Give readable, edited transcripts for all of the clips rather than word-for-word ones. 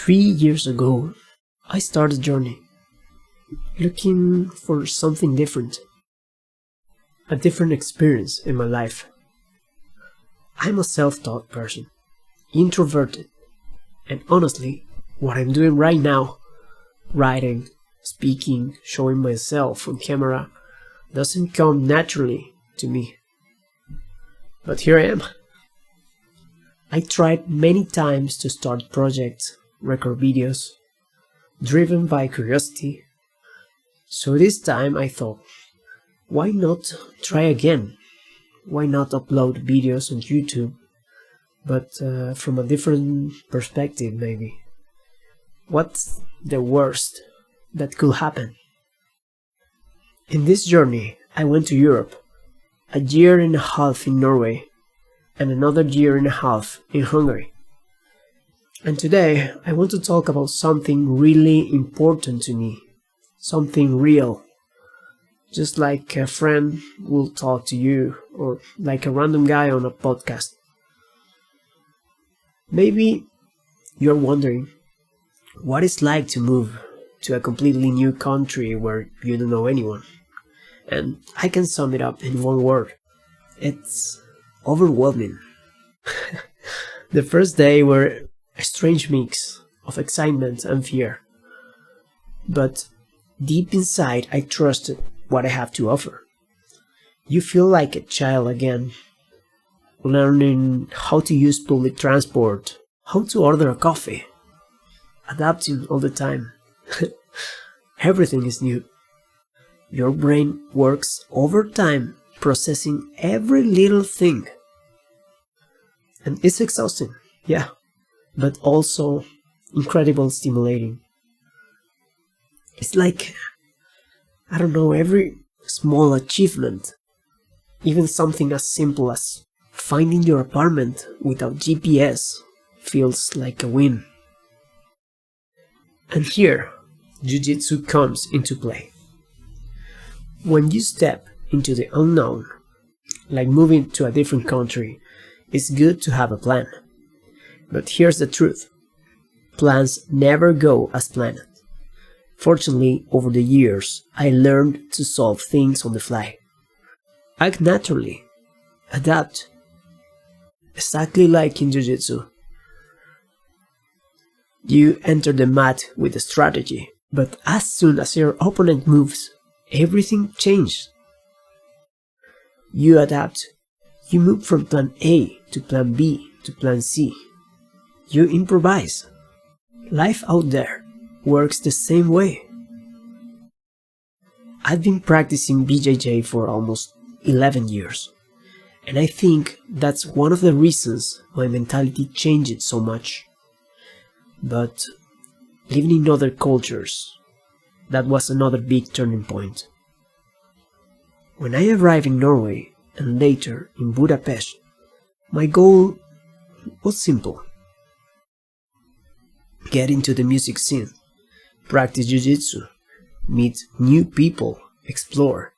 3 years ago, I started a journey, looking for something different, a different experience in my life. I'm a self-taught person, introverted, and honestly, what I'm doing right now, writing, speaking, showing myself on camera, doesn't come naturally to me. But here I am. I tried many times to start projects, record videos, driven by curiosity. So this time I thought, why not try again? Why not upload videos on YouTube, but from a different perspective maybe? What's the worst that could happen? In this journey, I went to Europe, a year and a half in Norway, and another year and a half in Hungary. And today, I want to talk about something really important to me, something real. Just like a friend will talk to you, or like a random guy on a podcast. Maybe you're wondering what it's like to move to a completely new country where you don't know anyone. And I can sum it up in one word. It's overwhelming. The first day were a strange mix of excitement and fear. But deep inside I trusted what I have to offer. You feel like a child again, learning how to use public transport, how to order a coffee, adapting all the time. Everything is new. Your brain works overtime, processing every little thing. And it's exhausting, yeah, but also incredibly stimulating. It's like, I don't know, every small achievement, even something as simple as finding your apartment without GPS, feels like a win. And here, Jiu-Jitsu comes into play. When you step into the unknown, like moving to a different country, it's good to have a plan. But here's the truth. Plans never go as planned. Fortunately, over the years, I learned to solve things on the fly. Act naturally. Adapt. Exactly like in Jiu-Jitsu. You enter the mat with a strategy, but as soon as your opponent moves, everything changes. You adapt. You move from plan A to plan B to plan C. You improvise. Life out there works the same way. I've been practicing BJJ for almost 11 years, and I think that's one of the reasons my mentality changed so much. But living in other cultures, that was another big turning point. When I arrived in Norway and later in Budapest, my goal was simple. Get into the music scene, practice Jiu-Jitsu, meet new people, explore.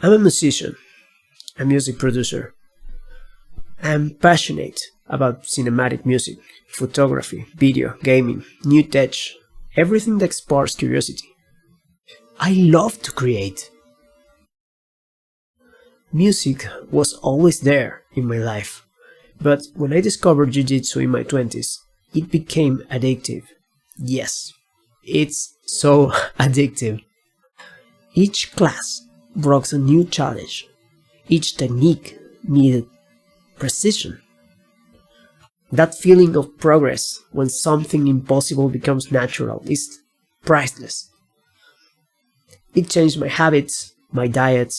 I'm a musician, a music producer. I'm passionate about cinematic music, photography, video, gaming, new tech, everything that sparks curiosity. I love to create. Music was always there in my life, but when I discovered Jiu-Jitsu in my 20s, it became addictive. Yes, it's so addictive. Each class brought a new challenge. Each technique needed precision. That feeling of progress when something impossible becomes natural is priceless. It changed my habits, my diet,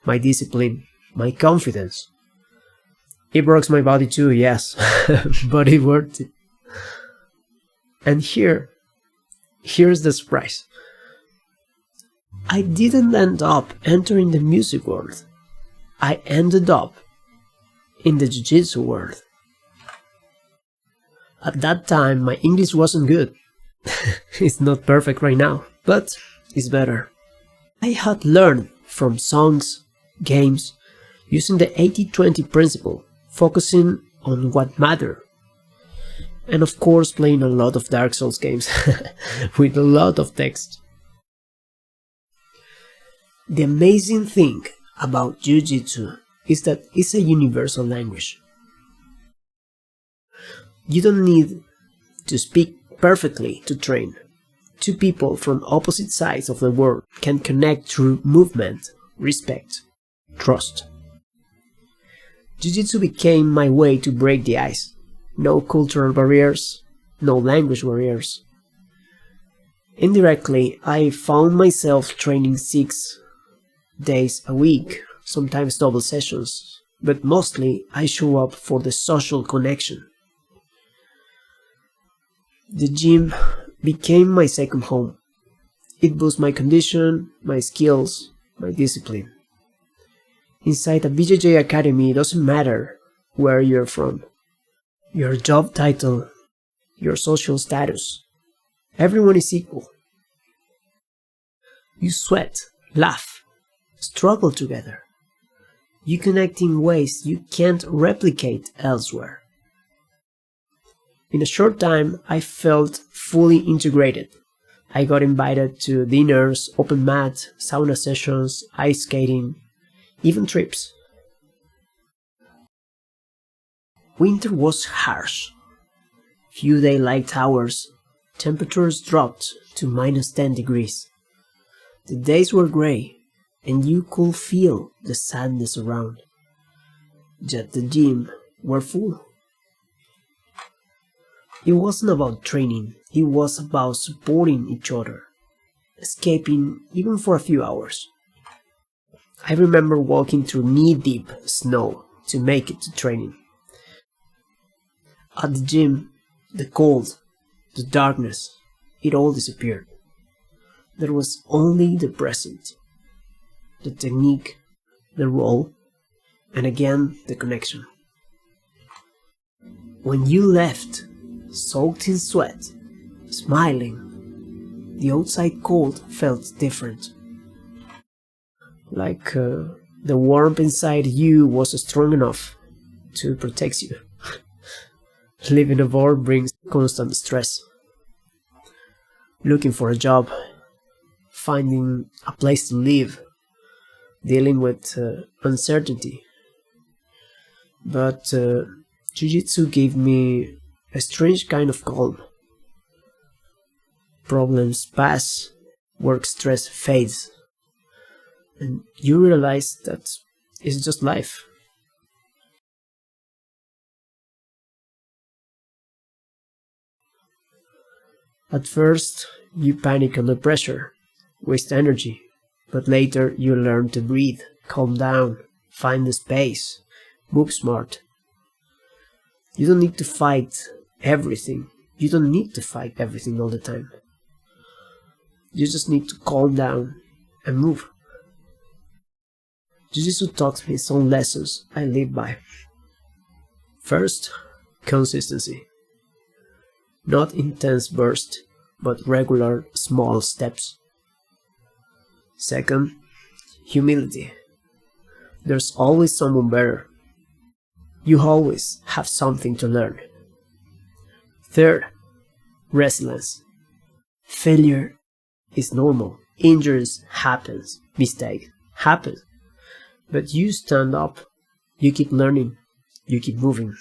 my discipline, my confidence. It broke my body too, yes, but it worked it. And here's the surprise. I didn't end up entering the music world. I ended up in the Jiu-Jitsu world. At that time, my English wasn't good. It's not perfect right now, but it's better. I had learned from songs, games, using the 80-20 principle, focusing on what mattered. And of course playing a lot of Dark Souls games with a lot of text. The amazing thing about Jiu-Jitsu is that it's a universal language. You don't need to speak perfectly to train. Two people from opposite sides of the world can connect through movement, respect, trust. Jiu-Jitsu became my way to break the ice. No cultural barriers, no language barriers. Indirectly, I found myself training 6 days a week, sometimes double sessions, but mostly I show up for the social connection. The gym became my second home. It boosts my condition, my skills, my discipline. Inside a BJJ academy, it doesn't matter where you're from, your job title, your social status. Everyone is equal. You sweat, laugh, struggle together. You connect in ways you can't replicate elsewhere. In a short time, I felt fully integrated. I got invited to dinners, open mat, sauna sessions, ice skating, even trips. Winter was harsh. Few daylight hours, temperatures dropped to -10 degrees. The days were grey, and you could feel the sadness around. Yet the gym were full. It wasn't about training, it was about supporting each other, escaping even for a few hours. I remember walking through knee-deep snow to make it to training. At the gym, the cold, the darkness, it all disappeared. There was only the present, the technique, the role, and again the connection. When you left, soaked in sweat, smiling, the outside cold felt different. Like the warmth inside you was strong enough to protect you. Living abroad brings constant stress. Looking for a job, finding a place to live, dealing with uncertainty. But Jiu-Jitsu gave me a strange kind of calm. Problems pass, work stress fades, and you realize that it's just life. At first, you panic under pressure, waste energy, but later you learn to breathe, calm down, find the space, move smart. You don't need to fight everything. You don't need to fight everything all the time. You just need to calm down and move. Jiu-Jitsu taught me some lessons I live by. First, consistency. Not intense bursts, but regular small steps. Second, humility. There's always someone better. You always have something to learn. Third, resilience. Failure is normal. Injuries happens. Mistake happens. But you stand up. You keep learning. You keep moving.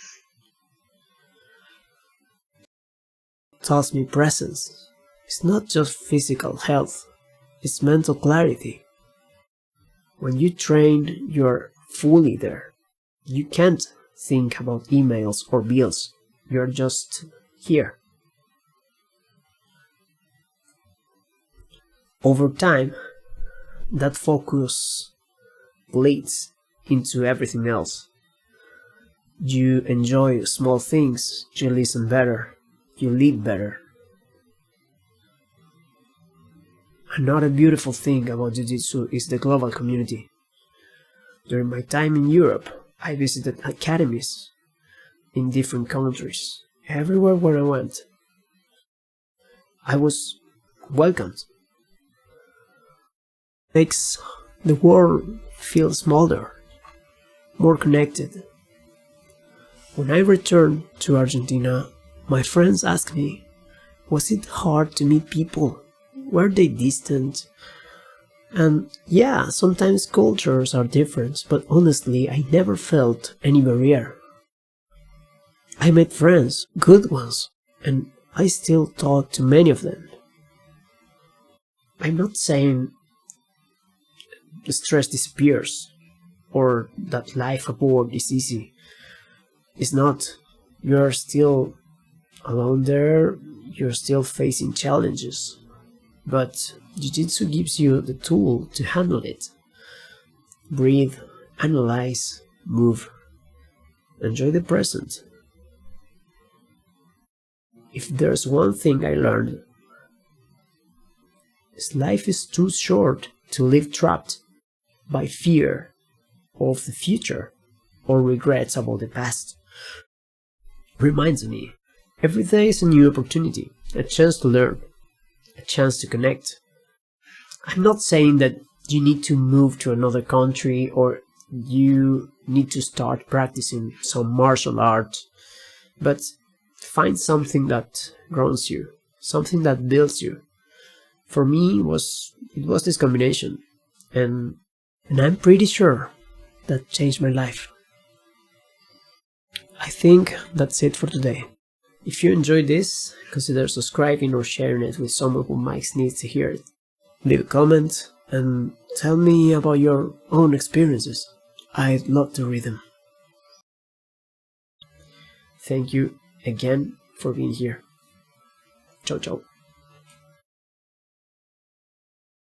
Taught me presence. It's not just physical health. It's mental clarity. When you train, you're fully there. You can't think about emails or bills. You're just here. Over time, that focus bleeds into everything else. You enjoy small things, you listen better, you lead better. Another beautiful thing about Jiu-Jitsu is the global community. During my time in Europe, I visited academies in different countries. Everywhere where I went, I was welcomed. Makes the world feel smaller, more connected. When I returned to Argentina, My friends ask me, was it hard to meet people? Were they distant? And yeah, sometimes cultures are different, but honestly, I never felt any barrier. I made friends, good ones, and I still talk to many of them. I'm not saying the stress disappears or that life abroad is easy. It's not. You're still alone there, you're still facing challenges. But Jiu-Jitsu gives you the tool to handle it. Breathe, analyze, move. Enjoy the present. If there's one thing I learned, is life is too short to live trapped by fear of the future or regrets about the past. Reminds me, every day is a new opportunity, a chance to learn, a chance to connect. I'm not saying that you need to move to another country or you need to start practicing some martial art, but find something that grounds you, something that builds you. For me, it was this combination, and I'm pretty sure that changed my life. I think that's it for today. If you enjoyed this, consider subscribing or sharing it with someone who might need to hear it. Leave a comment and tell me about your own experiences. I'd love to read them. Thank you again for being here. Ciao, ciao.